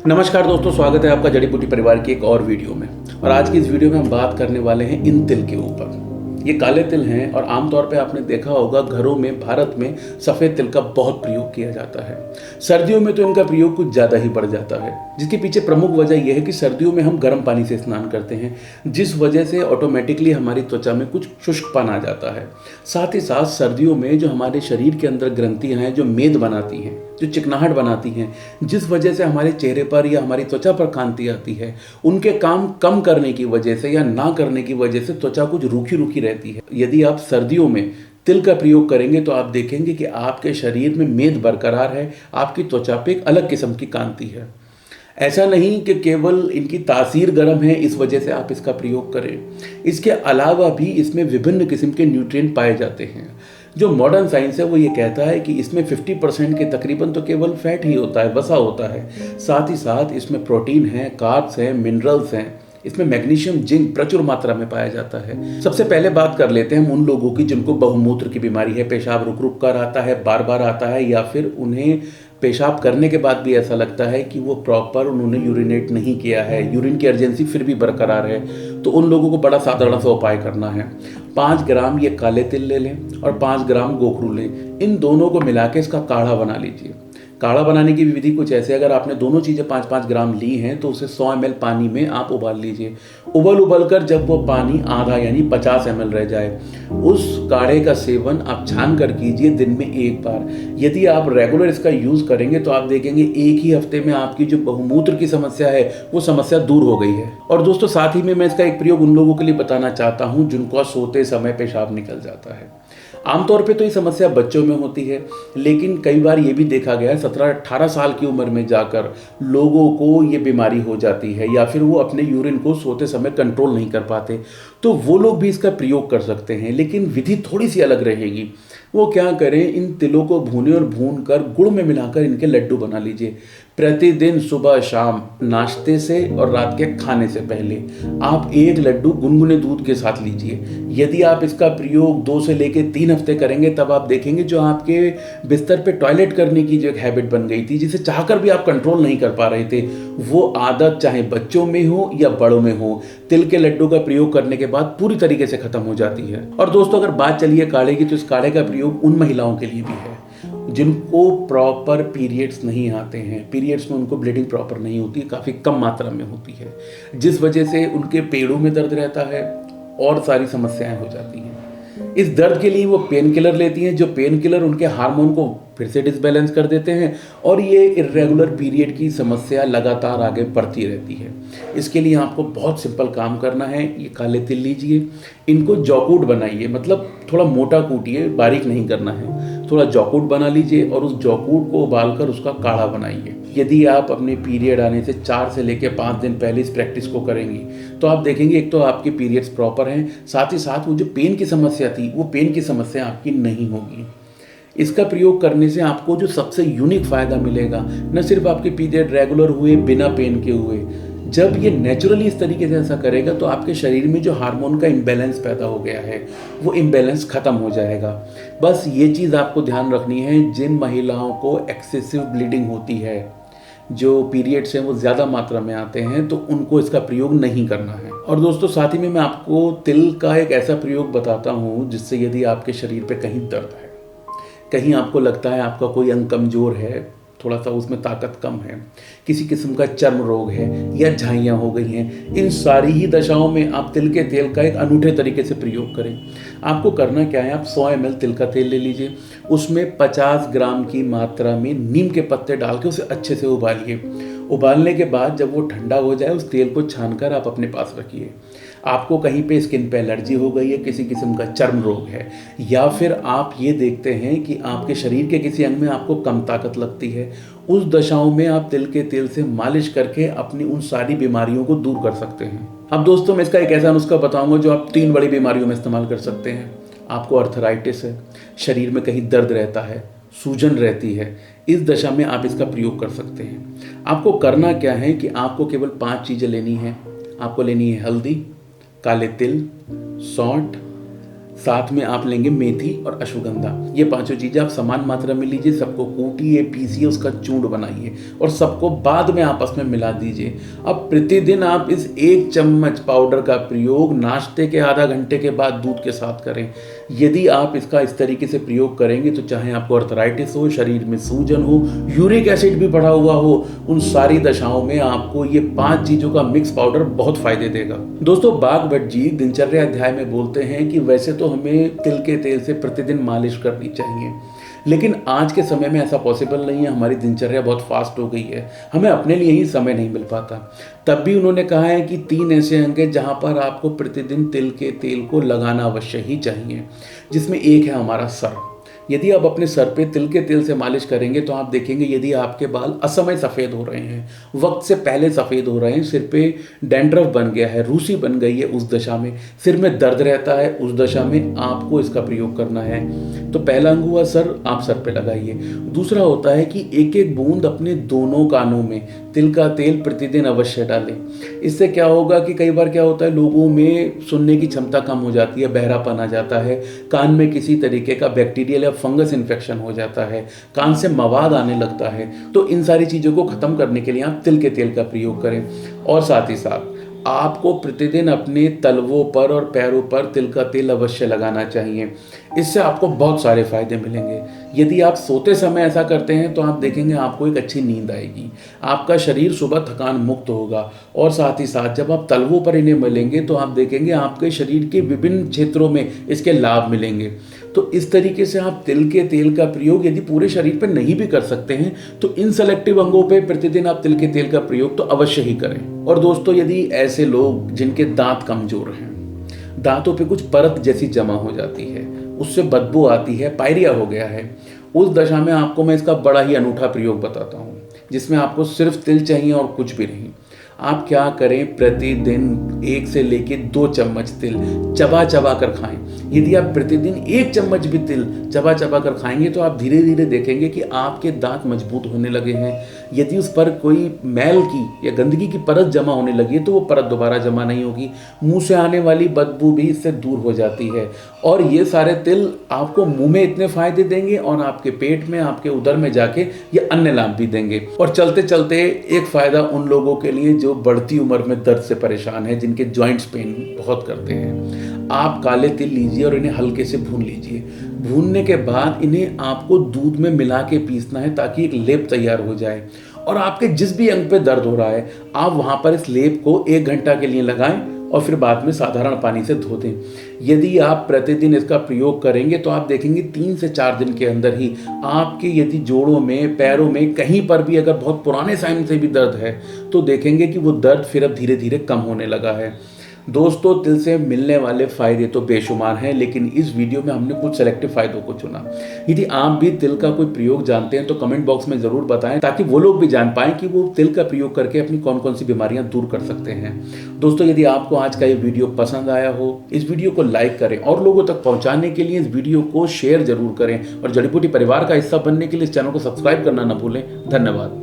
नमस्कार दोस्तों, स्वागत है आपका जड़ी बूटी परिवार की एक और वीडियो में। और आज की इस वीडियो में हम बात करने वाले हैं इन तिल के ऊपर। ये काले तिल हैं और आमतौर पे आपने देखा होगा घरों में भारत में सफ़ेद तिल का बहुत प्रयोग किया जाता है। सर्दियों में तो इनका प्रयोग कुछ ज़्यादा ही बढ़ जाता है, जिसके पीछे प्रमुख वजह यह है कि सर्दियों में हम गर्म पानी से स्नान करते हैं, जिस वजह से ऑटोमेटिकली हमारी त्वचा में कुछ शुष्कपन आ जाता है। साथ ही साथ सर्दियों में जो हमारे शरीर के अंदर ग्रंथियाँ हैं जो मेद बनाती हैं, जो चिकनाहट बनाती हैं, जिस वजह से हमारे चेहरे पर या हमारी त्वचा पर कांति आती है, उनके काम कम करने की वजह से या ना करने की वजह से त्वचा कुछ रूखी रूखी रहती है। यदि आप सर्दियों में तिल का प्रयोग करेंगे तो आप देखेंगे कि आपके शरीर में मेद बरकरार है, आपकी त्वचा पे एक अलग किस्म की कांति है। ऐसा नहीं कि केवल इनकी तासीर गर्म है इस वजह से आप इसका प्रयोग करें, इसके अलावा भी इसमें विभिन्न किस्म के न्यूट्रिएंट पाए जाते हैं। जो मॉडर्न साइंस है वो ये कहता है कि इसमें 50% के तकरीबन तो केवल फैट ही होता है, वसा होता है। साथ ही साथ इसमें प्रोटीन है, कार्ब्स हैं, मिनरल्स हैं, इसमें मैग्नीशियम, जिंक प्रचुर मात्रा में पाया जाता है। सबसे पहले बात कर लेते हैं हम उन लोगों की जिनको बहुमूत्र की बीमारी है, पेशाब रुक रुक कर आता है, बार बार आता है, या फिर उन्हें पेशाब करने के बाद भी ऐसा लगता है कि वो प्रॉपर उन्होंने यूरिनेट नहीं किया है, यूरिन की अर्जेंसी फिर भी बरकरार है। तो उन लोगों को बड़ा साधारण सा उपाय करना है। 5 ग्राम ये काले तिल ले लें और 5 ग्राम गोखरू लें। इन दोनों को मिला के इसका काढ़ा बना लीजिए। काढ़ा बनाने की विधि कुछ ऐसे, अगर आपने दोनों चीज़ें 5-5 ग्राम ली हैं तो उसे 100 ml पानी में आप उबाल लीजिए। उबल कर जब वो पानी आधा यानी 50 ml रह जाए, उस काढ़े का सेवन आप छान कर कीजिए दिन में एक बार। यदि आप रेगुलर इसका यूज़ करेंगे तो आप देखेंगे एक ही हफ्ते में आपकी जो बहुमूत्र की समस्या है वो समस्या दूर हो गई है। और दोस्तों साथ ही में मैं इसका एक प्रयोग उन लोगों के लिए बताना चाहता हूँ जिनको सोते समय पेशाब निकल जाता है। आमतौर पे तो ये समस्या बच्चों में होती है, लेकिन कई बार ये भी देखा गया है 17-18 साल की उम्र में जाकर लोगों को ये बीमारी हो जाती है, या फिर वो अपने यूरिन को सोते समय कंट्रोल नहीं कर पाते, तो वो लोग भी इसका प्रयोग कर सकते हैं। लेकिन विधि थोड़ी सी अलग रहेगी। वो क्या करें, इन तिलों को भूने और भून कर गुड़ में मिलाकर इनके लड्डू बना लीजिए। प्रतिदिन सुबह शाम नाश्ते से और रात के खाने से पहले आप एक लड्डू गुनगुने दूध के साथ लीजिए। यदि आप इसका प्रयोग 2 से लेकर 3 हफ्ते करेंगे तब आप देखेंगे जो आपके बिस्तर पे टॉयलेट करने की जो एक हैबिट बन गई थी, जिसे चाहकर भी आप कंट्रोल नहीं कर पा रहे थे, वो आदत चाहे बच्चों में हो या बड़ों में हो, तिल के लड्डू का प्रयोग करने के बाद पूरी तरीके से खत्म हो जाती है। और दोस्तों अगर बात चलिए काढ़े की, तो इस काढ़े का प्रयोग उन महिलाओं के लिए भी है जिनको प्रॉपर पीरियड्स नहीं आते हैं। पीरियड्स में उनको ब्लीडिंग प्रॉपर नहीं होती, काफ़ी कम मात्रा में होती है, जिस वजह से उनके पेड़ों में दर्द रहता है और सारी समस्याएं हो जाती हैं। इस दर्द के लिए वो पेन किलर लेती हैं, जो पेन किलर उनके हार्मोन को फिर से डिसबैलेंस कर देते हैं और ये इरेगुलर पीरियड की समस्या लगातार आगे बढ़ती रहती है। इसके लिए आपको बहुत सिंपल काम करना है। ये काले तिल लीजिए, इनको जौकूट बनाइए, मतलब थोड़ा मोटा कूटिए, बारीक नहीं करना है, थोड़ा जौकूट बना लीजिए और उस जौकूट को उबालकर उसका काढ़ा बनाइए। यदि आप अपने पीरियड आने से 4 से लेकर 5 दिन पहले इस प्रैक्टिस को करेंगी तो आप देखेंगे एक तो आपके पीरियड्स प्रॉपर हैं, साथ ही साथ वो जो पेन की समस्या थी वो पेन की समस्या आपकी नहीं होगी। इसका प्रयोग करने से आपको जो सबसे यूनिक फ़ायदा मिलेगा, न सिर्फ आपके पीरियड रेगुलर हुए बिना पेन के हुए, जब ये नेचुरली इस तरीके से ऐसा करेगा तो आपके शरीर में जो हार्मोन का इम्बैलेंस पैदा हो गया है वो इम्बैलेंस ख़त्म हो जाएगा। बस ये चीज़ आपको ध्यान रखनी है, जिन महिलाओं को एक्सेसिव ब्लीडिंग होती है, जो पीरियड्स हैं वो ज़्यादा मात्रा में आते हैं, तो उनको इसका प्रयोग नहीं करना है। और दोस्तों साथ ही में मैं आपको तिल का एक ऐसा प्रयोग बताता हूँ जिससे यदि आपके शरीर पे कहीं दर्द है, कहीं आपको लगता है आपका कोई अंग कमज़ोर है, थोड़ा सा उसमें ताकत कम है, किसी किस्म का चर्म रोग है या झाइयाँ हो गई हैं, इन सारी ही दशाओं में आप तिल के तेल का एक अनूठे तरीके से प्रयोग करें। आपको करना क्या है, आप 100 ml तिल का तेल ले लीजिए, उसमें 50 ग्राम की मात्रा में नीम के पत्ते डाल के उसे अच्छे से उबालिए। उबालने के बाद जब वो ठंडा हो जाए उस तेल को छानकर आप अपने पास रखिए। आपको कहीं पे स्किन पे एलर्जी हो गई है, किसी किस्म का चर्म रोग है, या फिर आप ये देखते हैं कि आपके शरीर के किसी अंग में आपको कम ताकत लगती है, उस दशाओं में आप तिल के तेल से मालिश करके अपनी उन सारी बीमारियों को दूर कर सकते हैं। अब दोस्तों मैं इसका एक ऐसा नुस्खा बताऊंगा जो आप 3 बड़ी बीमारियों में इस्तेमाल कर सकते हैं। आपको अर्थराइटिस है, शरीर में कहीं दर्द रहता है, सूजन रहती है, इस दशा में आप इसका प्रयोग कर सकते हैं। आपको करना क्या है कि आपको केवल 5 चीज़ें लेनी हैं। आपको लेनी है हल्दी, काले तिल, सौंठ, साथ में आप लेंगे मेथी और अश्वगंधा। ये पांचों चीजें आप समान मात्रा में लीजिए, सबको कूटिए, पीसिए, उसका चूर्ण बनाइए और सबको बाद में आपस में मिला दीजिए। अब प्रतिदिन आप इस 1 चम्मच पाउडर का प्रयोग नाश्ते के आधा घंटे के बाद दूध के साथ करें। यदि आप इसका इस तरीके से प्रयोग करेंगे तो चाहे आपको अर्थराइटिस हो, शरीर में सूजन हो, यूरिक एसिड भी बढ़ा हुआ हो, उन सारी दशाओं में आपको ये 5 चीजों का मिक्स पाउडर बहुत फायदे देगा। दोस्तों, बाघ भट्ट जी दिनचर्या अध्याय में बोलते हैं कि वैसे तो हमें तिल के तेल से प्रतिदिन मालिश करनी चाहिए, लेकिन आज के समय में ऐसा पॉसिबल नहीं है। हमारी दिनचर्या बहुत फास्ट हो गई है, हमें अपने लिए ही समय नहीं मिल पाता। तब भी उन्होंने कहा है कि 3 ऐसे अंग हैं जहां पर आपको प्रतिदिन तिल के तेल को लगाना अवश्य ही चाहिए, जिसमें एक है हमारा सर। यदि आप अपने सर पे तिल के तेल से मालिश करेंगे तो आप देखेंगे यदि आपके बाल असमय सफ़ेद हो रहे हैं, वक्त से पहले सफ़ेद हो रहे हैं, सिर पे डैंड्रफ बन गया है, रूसी बन गई है, उस दशा में सिर में दर्द रहता है, उस दशा में आपको इसका प्रयोग करना है। तो पहला अंग हुआ सर, आप सर पे लगाइए। दूसरा होता है कि एक एक बूंद अपने दोनों कानों में तिल का तेल प्रतिदिन अवश्य डालें। इससे क्या होगा कि कई बार क्या होता है, लोगों में सुनने की क्षमता कम हो जाती है, बहरापन आ जाता है, कान में किसी तरीके का बैक्टीरियल या फंगस इन्फेक्शन हो जाता है, कान से मवाद आने लगता है। तो इन सारी चीज़ों को ख़त्म करने के लिए आप तिल के तेल का प्रयोग करें। और साथ ही साथ आपको प्रतिदिन अपने तलवों पर और पैरों पर तिल का तेल अवश्य लगाना चाहिए। इससे आपको बहुत सारे फायदे मिलेंगे। यदि आप सोते समय ऐसा करते हैं तो आप देखेंगे आपको एक अच्छी नींद आएगी, आपका शरीर सुबह थकान मुक्त होगा। और साथ ही साथ जब आप तलवों पर इन्हें मलेंगे तो आप देखेंगे आपके शरीर के विभिन्न क्षेत्रों में इसके लाभ मिलेंगे। तो इस तरीके से आप तिल के तेल का प्रयोग यदि पूरे शरीर पर नहीं भी कर सकते हैं तो इन सेलेक्टिव अंगों पे प्रतिदिन आप तिल के तेल का प्रयोग तो अवश्य ही करें। और दोस्तों, यदि ऐसे लोग जिनके दांत कमजोर हैं, दांतों पे कुछ परत जैसी जमा हो जाती है, उससे बदबू आती है, पायरिया हो गया है, उस दशा में आपको मैं इसका बड़ा ही अनूठा प्रयोग बताता हूँ, जिसमें आपको सिर्फ तिल चाहिए और कुछ भी नहीं। आप क्या करें, प्रतिदिन 1 से लेके 2 चम्मच तिल चबा चबा कर खाएं। यदि आप प्रतिदिन 1 चम्मच भी तिल चबा चबा कर खाएंगे तो आप धीरे धीरे देखेंगे कि आपके दांत मजबूत होने लगे हैं। यदि उस पर कोई मैल की या गंदगी की परत जमा होने लगी है तो वो परत दोबारा जमा नहीं होगी, मुंह से आने वाली बदबू भी इससे दूर हो जाती है। और ये सारे तिल आपको मुंह में इतने फायदे देंगे और आपके पेट में, आपके उदर में जाके ये अन्य लाभ भी देंगे। और चलते चलते एक फायदा उन लोगों के लिए जो बढ़ती उम्र में दर्द से परेशान है, जिनके जॉइंट्स पेन बहुत करते हैं, आप काले तिल लीजिए और इन्हें हल्के से भून लीजिए। भूनने के बाद इन्हें आपको दूध में मिला के पीसना है ताकि एक लेप तैयार हो जाए। और आपके जिस भी अंग पे दर्द हो रहा है आप वहां पर इस लेप को 1 घंटा के लिए लगाएं और फिर बाद में साधारण पानी से धो दें। यदि आप प्रतिदिन इसका प्रयोग करेंगे तो आप देखेंगे 3 से 4 दिन के अंदर ही आपके यदि जोड़ों में, पैरों में कहीं पर भी अगर बहुत पुराने टाइम से भी दर्द है तो देखेंगे कि वो दर्द फिर अब धीरे धीरे कम होने लगा है। दोस्तों, तिल से मिलने वाले फायदे तो बेशुमार हैं, लेकिन इस वीडियो में हमने कुछ सेलेक्टिव फायदों को चुना। यदि आप भी तिल का कोई प्रयोग जानते हैं तो कमेंट बॉक्स में ज़रूर बताएं ताकि वो लोग भी जान पाएं कि वो तिल का प्रयोग करके अपनी कौन कौन सी बीमारियां दूर कर सकते हैं। दोस्तों, यदि आपको आज का ये वीडियो पसंद आया हो, इस वीडियो को लाइक करें और लोगों तक पहुँचाने के लिए इस वीडियो को शेयर जरूर करें और जड़ी बूटी परिवार का हिस्सा बनने के लिए इस चैनल को सब्सक्राइब करना न भूलें। धन्यवाद।